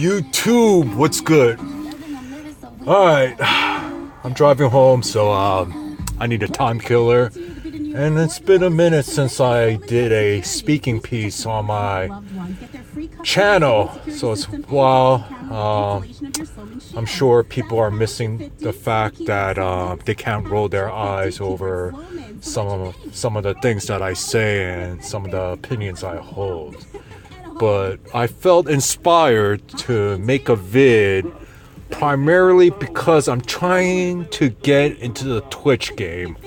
YouTube, what's good? Alright, I'm driving home, so I need a time killer. And it's been a minute since I did a speaking piece on my channel, so it's a while. I'm sure people are missing the fact that they can't roll their eyes over some of the things that I say and some of the opinions I hold. But I felt inspired to make a vid primarily because I'm trying to get into the Twitch game.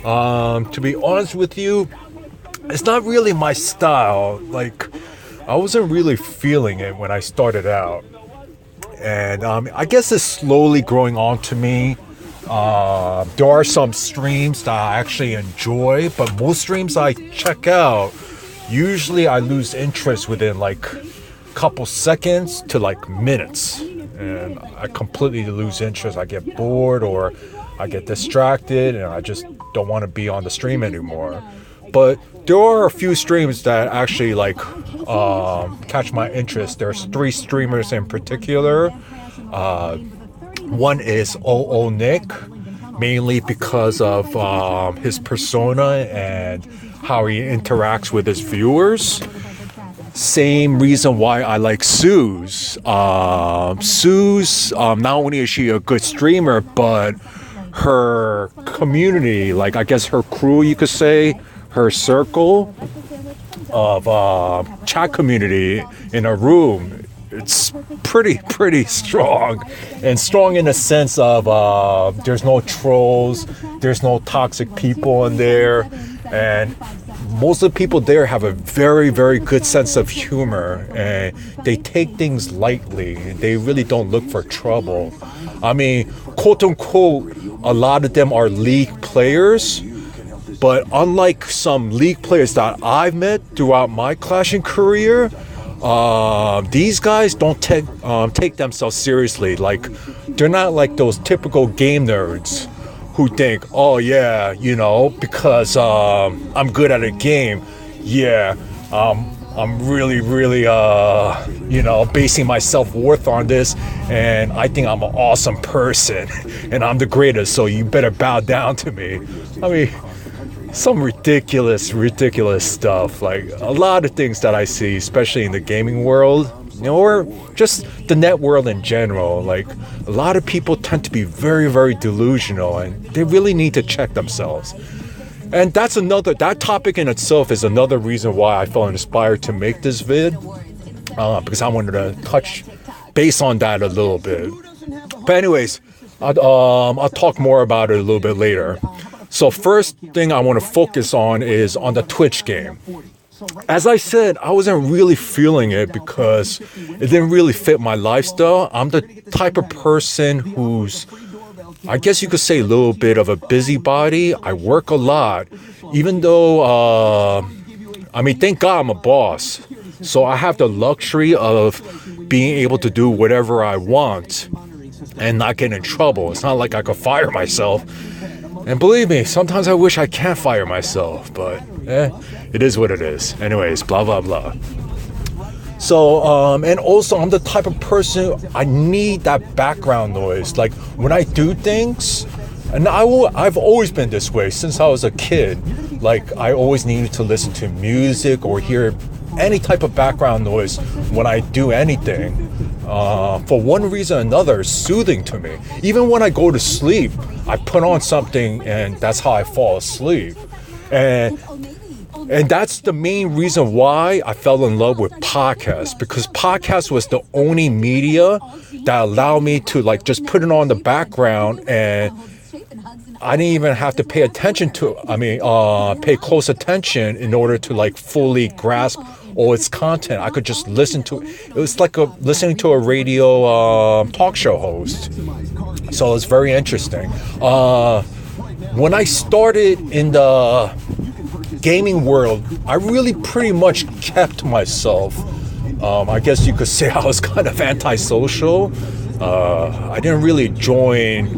To be honest with you, it's not really my style. Like, I wasn't really feeling it when I started out. And I guess it's slowly growing on to me. There are some streams that I actually enjoy, but most streams I check out, usually I lose interest within like a couple seconds to like minutes. And I completely lose interest. I get bored or I get distracted and I just don't want to be on the stream anymore. But there are a few streams that actually like catch my interest. There's 3 streamers in particular. One is OO Nick, mainly because of his persona and how he interacts with his viewers. Same reason why I like Suze. Suze, not only is she a good streamer, but her community, like I guess her crew, you could say, her circle of chat community in a room, it's pretty strong. And strong in the sense of there's no trolls, there's no toxic people in there, and most of the people there have a very good sense of humor, and they take things lightly. They really don't look for trouble. I mean, quote unquote, a lot of them are league players, but unlike some league players that I've met throughout my clashing career, these guys don't take themselves seriously. Like, they're not like those typical game nerds who think, oh yeah, you know, because I'm good at a game, yeah, I'm really you know, basing my self-worth on this, and I think I'm an awesome person and I'm the greatest, so you better bow down to me. I mean, some ridiculous stuff. Like a lot of things that I see, especially in the gaming world, you know, or just the net world in general. Like, a lot of people tend to be very delusional, and they really need to check themselves. And that topic in itself is another reason why I felt inspired to make this vid, because I wanted to touch base on that a little bit. But anyways, I'll talk more about it a little bit later. So first thing I want to focus on is on the Twitch game. As I said, I wasn't really feeling it because it didn't really fit my lifestyle. I'm the type of person who's, I guess you could say, a little bit of a busybody. I work a lot, even though, I mean, thank God I'm a boss. So I have the luxury of being able to do whatever I want and not get in trouble. It's not like I could fire myself. And believe me, sometimes I wish I can't fire myself, but it is what it is. Anyways, blah blah. So, and also I'm the type of person, I need that background noise. Like when I do things, and I've always been this way since I was a kid. Like, I always needed to listen to music or hear any type of background noise when I do anything. For one reason or another, it's soothing to me. Even when I go to sleep, I put on something and that's how I fall asleep. And that's the main reason why I fell in love with podcasts, because podcast was the only media that allowed me to like just put it on the background, and I didn't even have to pay attention to, pay close attention in order to like fully grasp all its content. I could just listen to it. It was like listening to a radio talk show host. So it's very interesting. When I started in the gaming world, I really pretty much kept to myself. I guess you could say I was kind of antisocial. I didn't really join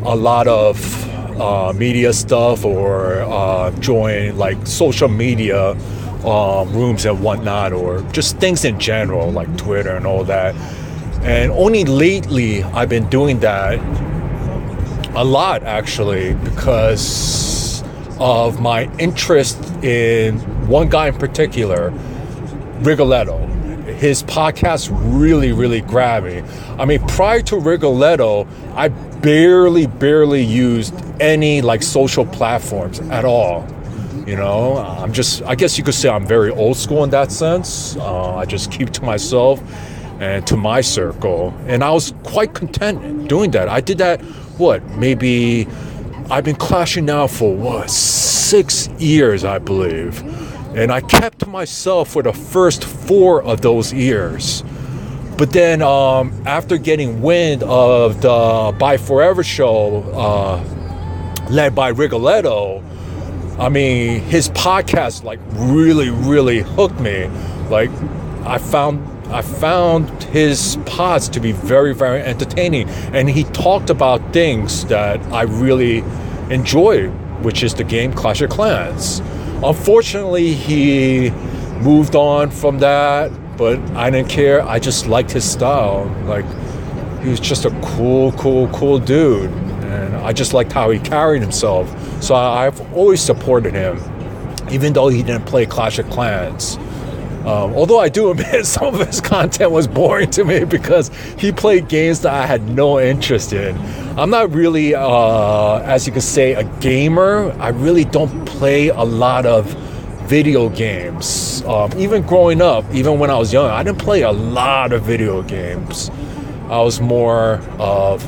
a lot of media stuff or join like social media rooms and whatnot, or just things in general like Twitter and all that. And only lately I've been doing that a lot, actually, because of my interest in one guy in particular, Rigoletto. His podcast really grabbed me. I mean, prior to Rigoletto, I barely used any like social platforms at all. You know, I guess you could say I'm very old school in that sense. I just keep to myself and to my circle. And I was quite content doing that. I did that, maybe I've been clashing now for 6 years, I believe. And I kept to myself for the first 4 of those years. But then after getting wind of the By Forever show led by Rigoletto, I mean, his podcast like really hooked me. Like I found his pods to be very entertaining, and he talked about things that I really enjoy, which is the game Clash of Clans. Unfortunately, he moved on from that, but I didn't care. I just liked his style. Like, he was just a cool dude. And I just liked how he carried himself. So I've always supported him, even though he didn't play Clash of Clans. Although I do admit some of his content was boring to me because he played games that I had no interest in. I'm not really, as you could say, a gamer. I really don't play a lot of video games. Even growing up, even when I was young, I didn't play a lot of video games. I was more of,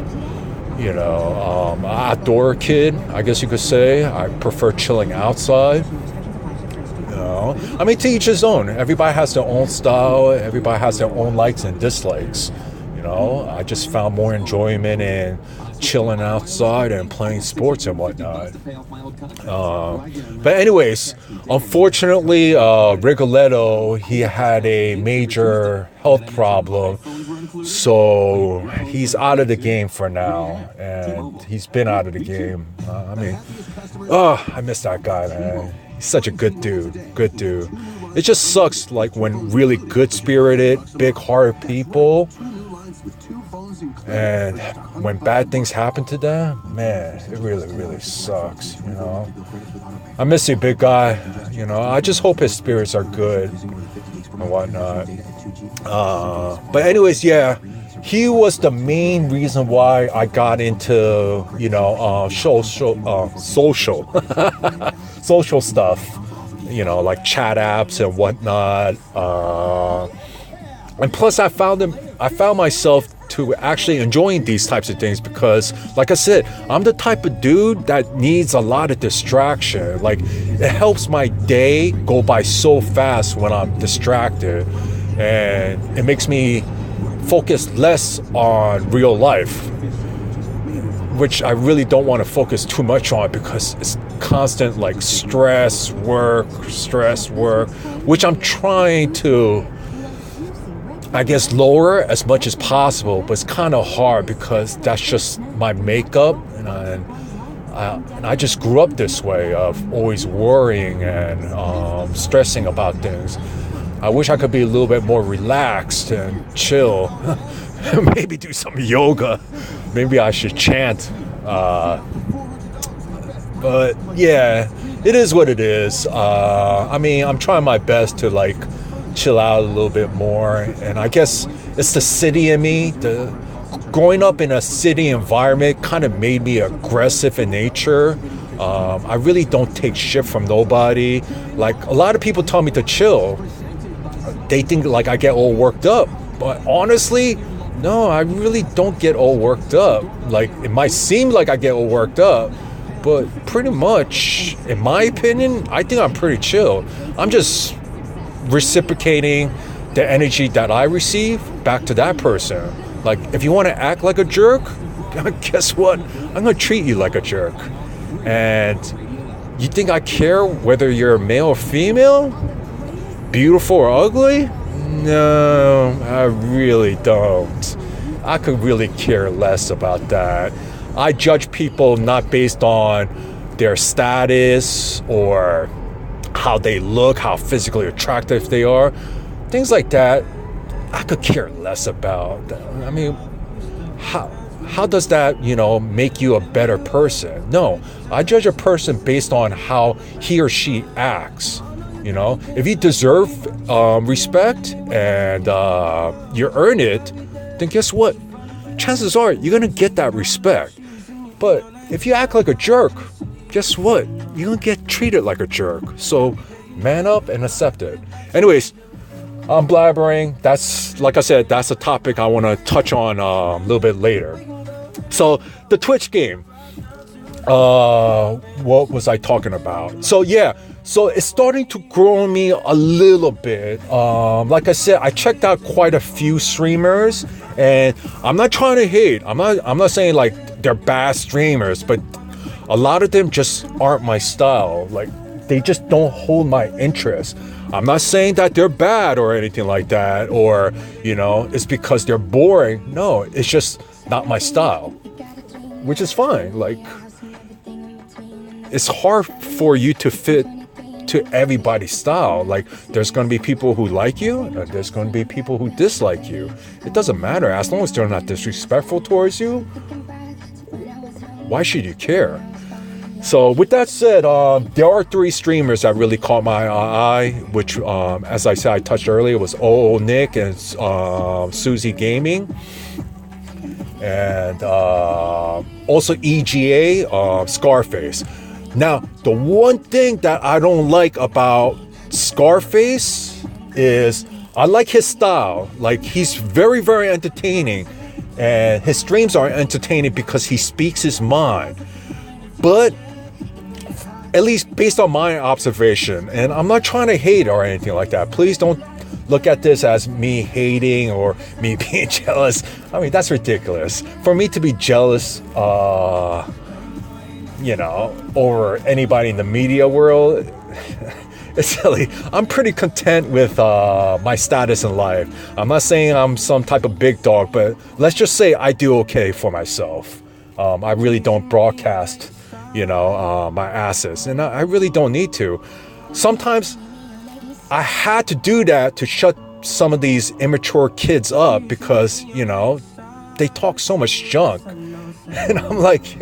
an outdoor kid, I guess you could say. I prefer chilling outside. I mean, to each his own. Everybody has their own style. Everybody has their own likes and dislikes. I just found more enjoyment in chilling outside and playing sports and whatnot. But anyways, unfortunately, Rigoletto, he had a major health problem. So he's out of the game for now. And he's been out of the game. I miss that guy, man. He's such a good dude. It just sucks, like, when really good-spirited, big-hearted people, and when bad things happen to them, man, it really sucks, I miss you, big guy. I just hope his spirits are good and whatnot. But anyways, yeah, he was the main reason why I got into, social stuff, like chat apps and whatnot. And plus, I found myself to actually enjoying these types of things because, like I said, I'm the type of dude that needs a lot of distraction. Like, it helps my day go by so fast when I'm distracted, and it makes me focus less on real life, which I really don't want to focus too much on because it's constant, like, stress, work, which I'm trying to, I guess, lower as much as possible, but it's kind of hard because that's just my makeup, and I just grew up this way of always worrying and stressing about things. I wish I could be a little bit more relaxed and chill. Maybe do some yoga. Maybe I should chant. But yeah, it is what it is. I'm trying my best to, like, chill out a little bit more, and I guess it's the city in me. Growing up in a city environment kind of made me aggressive in nature. I really don't take shit from nobody. Like, a lot of people tell me to chill. They think, like, I get all worked up, but honestly, no, I really don't get all worked up. Like, it might seem like I get all worked up, but pretty much, in my opinion, I think I'm pretty chill. I'm just reciprocating the energy that I receive back to that person. Like, if you want to act like a jerk, guess what? I'm going to treat you like a jerk. And you think I care whether you're male or female? Beautiful or ugly? No, I really don't. I could really care less about that. I judge people not based on their status or how they look, how physically attractive they are, things like that, I could care less about. I mean, how does that, make you a better person? No, I judge a person based on how he or she acts. If you deserve respect and you earn it, then guess what? Chances are you're gonna get that respect. But if you act like a jerk, guess what? You're gonna get treated like a jerk. So man up and accept it. Anyways, I'm blabbering. That's, like I said, that's a topic I want to touch on a little bit later. So the Twitch game. What was I talking about? So it's starting to grow on me a little bit. Like I said, I checked out quite a few streamers, and I'm not trying to hate. I'm not saying like they're bad streamers, but a lot of them just aren't my style. Like, they just don't hold my interest. I'm not saying that they're bad or anything like that, or it's because they're boring. No, it's just not my style, which is fine. Like, it's hard for you to fit to everybody's style. Like, there's going to be people who like you, and there's going to be people who dislike you. It doesn't matter. As long as they're not disrespectful towards you, why should you care? So with that said, there are 3 streamers that really caught my eye, which, as I said, I touched earlier, was OO Nick and Susie Gaming. And also EGA, Scarface. Now, the one thing that I don't like about Scarface is I like his style. Like, he's very, very entertaining. And his streams are entertaining because he speaks his mind. But at least based on my observation, and I'm not trying to hate or anything like that. Please don't look at this as me hating or me being jealous. I mean, that's ridiculous. For me to be jealous, over anybody in the media world, it's silly. I'm pretty content with my status in life. I'm not saying I'm some type of big dog, but let's just say I do okay for myself. I really don't broadcast my assets, and I really don't need to. Sometimes I had to do that to shut some of these immature kids up because, they talk so much junk. And I'm like,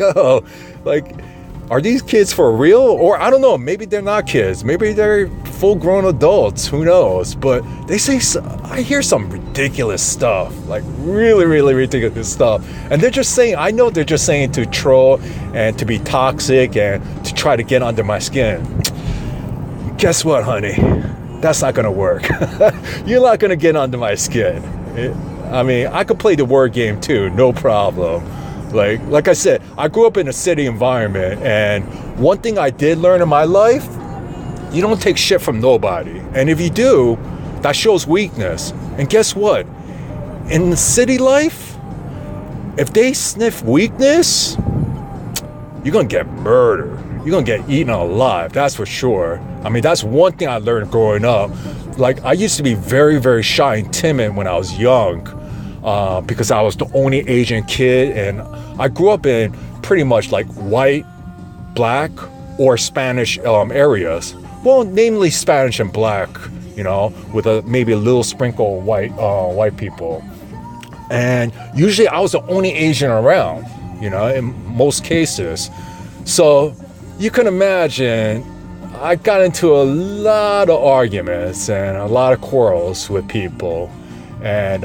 are these kids for real? Or I don't know, maybe they're not kids. Maybe they're full-grown adults. Who knows? But I hear some ridiculous stuff, like really, really ridiculous stuff. And they're just saying, I know they're just saying to troll and to be toxic and to try to get under my skin. Guess what, honey? That's not gonna work. You're not gonna get under my skin. I could play the word game too, no problem. Like I said, I grew up in a city environment, and one thing I did learn in my life, you don't take shit from nobody. And if you do, that shows weakness. And guess what? In the city life, if they sniff weakness, you're gonna get murdered. You're gonna get eaten alive, that's for sure. That's one thing I learned growing up. Like, I used to be very, very shy and timid when I was young. Because I was the only Asian kid, and I grew up in pretty much like white, black, or Spanish areas. Well, namely Spanish and black, with maybe a little sprinkle of white people. And usually I was the only Asian around, in most cases. So you can imagine I got into a lot of arguments and a lot of quarrels with people. And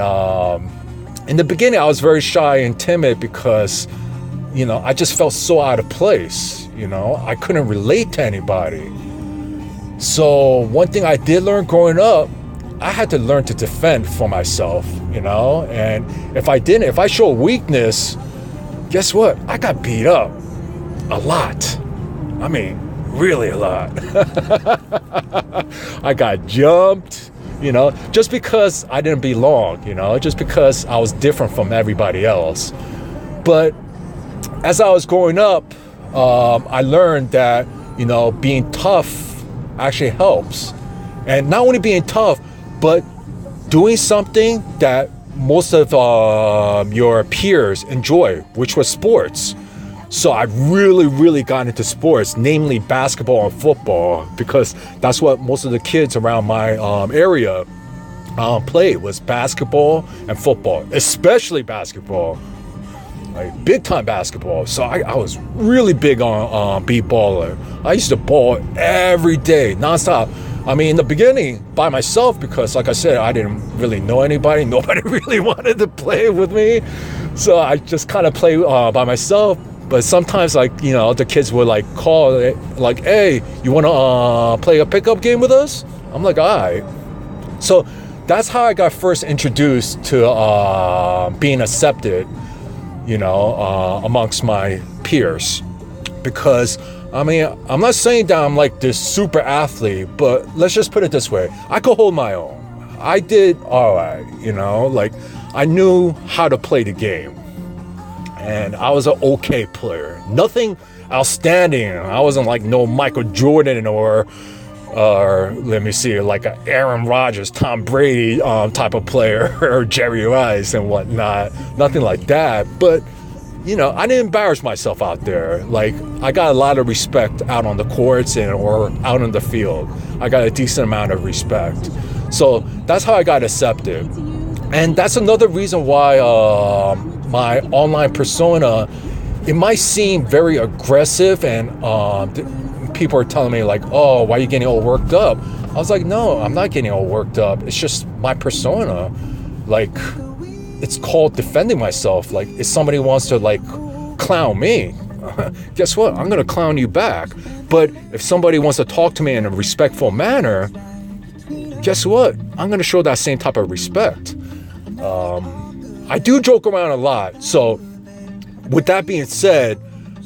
in the beginning, I was very shy and timid because, I just felt so out of place. I couldn't relate to anybody. So one thing I did learn growing up, I had to learn to defend for myself, and if I show weakness, guess what? I got beat up a lot. Really a lot. I got jumped. Just because I didn't belong, just because I was different from everybody else. But as I was growing up, I learned that, being tough actually helps. And not only being tough, but doing something that most of your peers enjoy, which was sports. So I really got into sports, namely basketball and football, because that's what most of the kids around my area played, was basketball and football, especially basketball, like big time basketball. So I was really big on b-baller. I used to ball every day, nonstop. I mean, in the beginning, by myself, because like I said, I didn't really know anybody. Nobody really wanted to play with me. So I just kind of play by myself. But sometimes, like, you know, the kids would like call, like, hey, you want to play a pickup game with us? I'm like, all right. So that's how I got first introduced to being accepted, you know, amongst my peers. Because I mean, I'm not saying that I'm like this super athlete, but let's just put it this way. I could hold my own. I did all right, you know, like I knew how to play the game. And I was an okay player. Nothing outstanding. I wasn't like no Michael Jordan or let me see, like a Aaron Rodgers, Tom Brady type of player, or Jerry Rice and whatnot. Nothing like that. But you know, I didn't embarrass myself out there. Like, I got a lot of respect out on the courts or out in the field. I got a decent amount of respect. So that's how I got accepted. And that's another reason why my online persona, it might seem very aggressive, and people are telling me like, oh, why are you getting all worked up? I was like, no, I'm not getting all worked up. It's just my persona. Like, it's called defending myself. Like, if somebody wants to like clown me, guess what? I'm gonna clown you back. But if somebody wants to talk to me in a respectful manner, guess what? I'm gonna show that same type of respect. I do joke around a lot. So with that being said,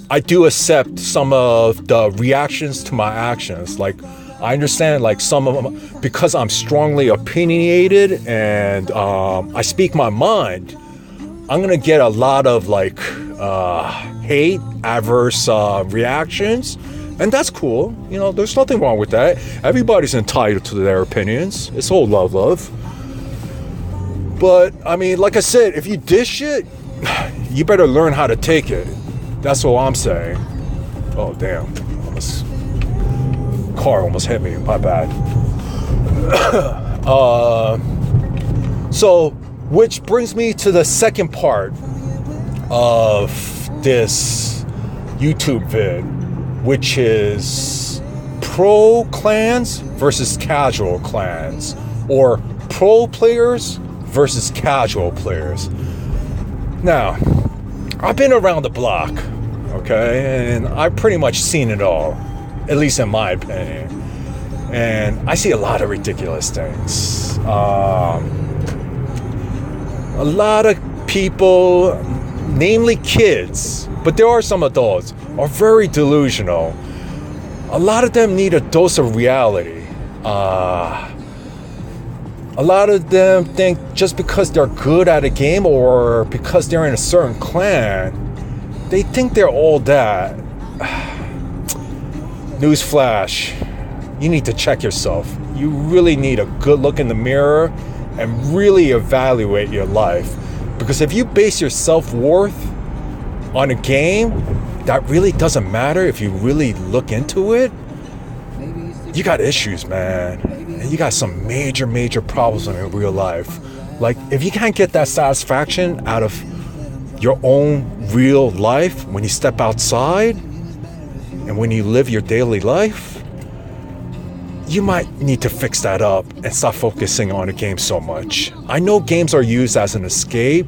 I do accept some of the reactions to my actions. Like, I understand like some of them, because I'm strongly opinionated and I speak my mind, I'm gonna get a lot of like hate, adverse reactions, and that's cool. You know, there's nothing wrong with that. Everybody's entitled to their opinions. It's all love. But I mean, like I said, if you dish it, you better learn how to take it. That's what I'm saying. Oh damn. Car almost hit me. My bad. So, which brings me to the second part of this YouTube vid, which is pro clans versus casual clans, or pro players versus casual players. Now, I've been around the block, okay, and I've pretty much seen it all, at least in my opinion. And I see a lot of ridiculous things. A lot of people, namely kids, but there are some adults, are very delusional. A lot of them need a dose of reality. A lot of them think just because they're good at a game or because they're in a certain clan, they think they're all that. Newsflash, you need to check yourself. You really need a good look in the mirror and really evaluate your life. Because if you base your self-worth on a game, that really doesn't matter if you really look into it. You got issues, man. And you got some major problems in your real life. Like, if you can't get that satisfaction out of your own real life when you step outside and when you live your daily life, you might need to fix that up and stop focusing on a game so much. I know games are used as an escape,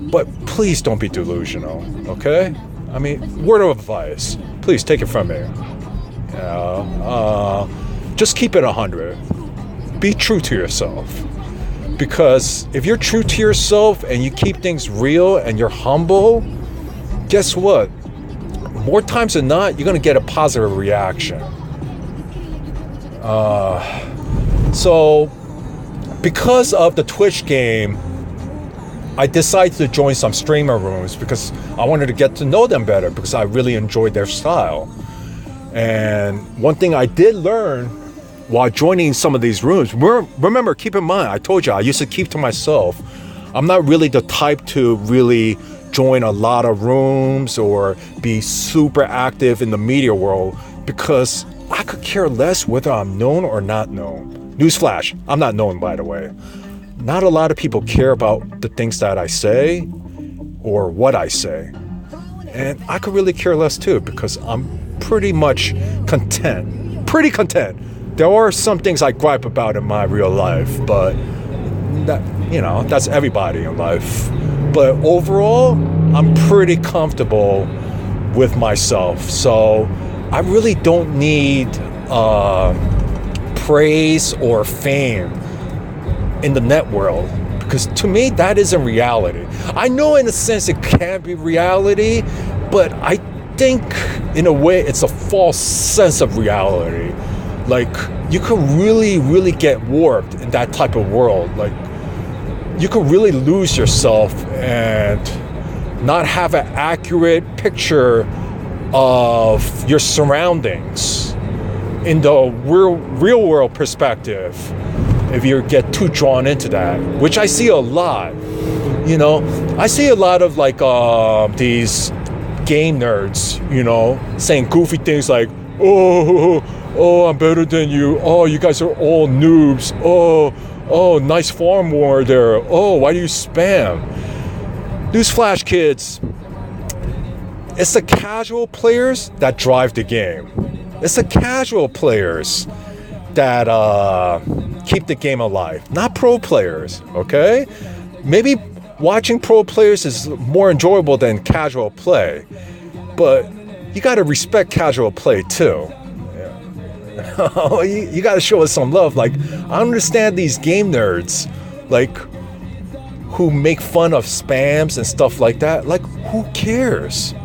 but please don't be delusional, okay? I mean, word of advice, please take it from me. Just keep it 100. Be true to yourself. Because if you're true to yourself and you keep things real and you're humble, guess what? More times than not, you're gonna get a positive reaction. So because of the Twitch game, I decided to join some streamer rooms because I wanted to get to know them better, because I really enjoyed their style. And one thing I did learn while joining some of these rooms, remember, keep in mind, I told you I used to keep to myself. I'm not really the type to really join a lot of rooms or be super active in the media world because I could care less whether I'm known or not known. Newsflash, I'm not known, by the way. Not a lot of people care about the things that I say or what I say. And I could really care less too because I'm pretty much content. Pretty content. There are some things I gripe about in my real life, but that's everybody in life. But overall, I'm pretty comfortable with myself. So I really don't need praise or fame in the net world, because to me that isn't reality. I know in a sense it can be reality, but I think in a way it's a false sense of reality. Like, you could really get warped in that type of world. Like, you could really lose yourself and not have an accurate picture of your surroundings in the real world perspective if you get too drawn into that, which I see a lot. I see a lot of these game nerds, saying goofy things like, oh, I'm better than you. Oh, you guys are all noobs. Oh, nice farm war there. Oh, why do you spam? Newsflash, kids. It's the casual players that drive the game. It's the casual players that keep the game alive, not pro players, okay? Maybe watching pro players is more enjoyable than casual play, but you got to respect casual play too. You got to show us some love. Like, I understand these game nerds, like, who make fun of spams and stuff like that. Like, who cares?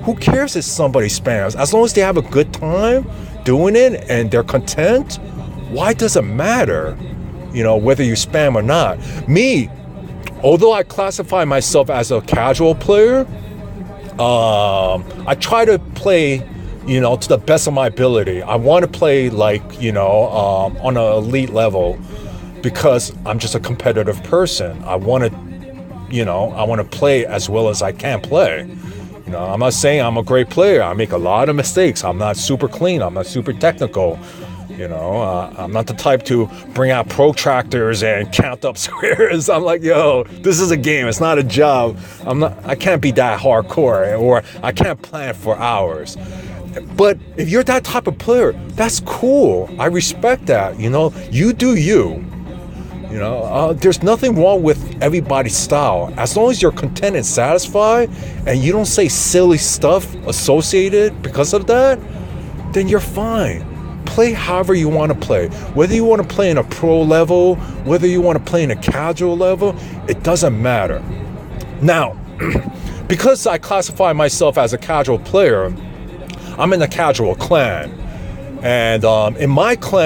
Who cares if somebody spams? As long as they have a good time doing it and they're content, why does it matter, whether you spam or not? Me, although I classify myself as a casual player, I try to play to the best of my ability. I want to play on an elite level because I'm just a competitive person. I want to play as well as I can play. I'm not saying I'm a great player. I make a lot of mistakes. I'm not super clean. I'm not super technical. I'm not the type to bring out protractors and count up squares. I'm like, yo, this is a game. It's not a job. I can't be that hardcore, or I can't plan for hours. But if you're that type of player, that's cool. I respect that. You do you. There's nothing wrong with everybody's style. As long as you're content and satisfied and you don't say silly stuff associated because of that, then you're fine. Play however you want to play. Whether you want to play in a pro level, whether you want to play in a casual level, it doesn't matter. Now, because I classify myself as a casual player, I'm in the casual clan. And in my clan,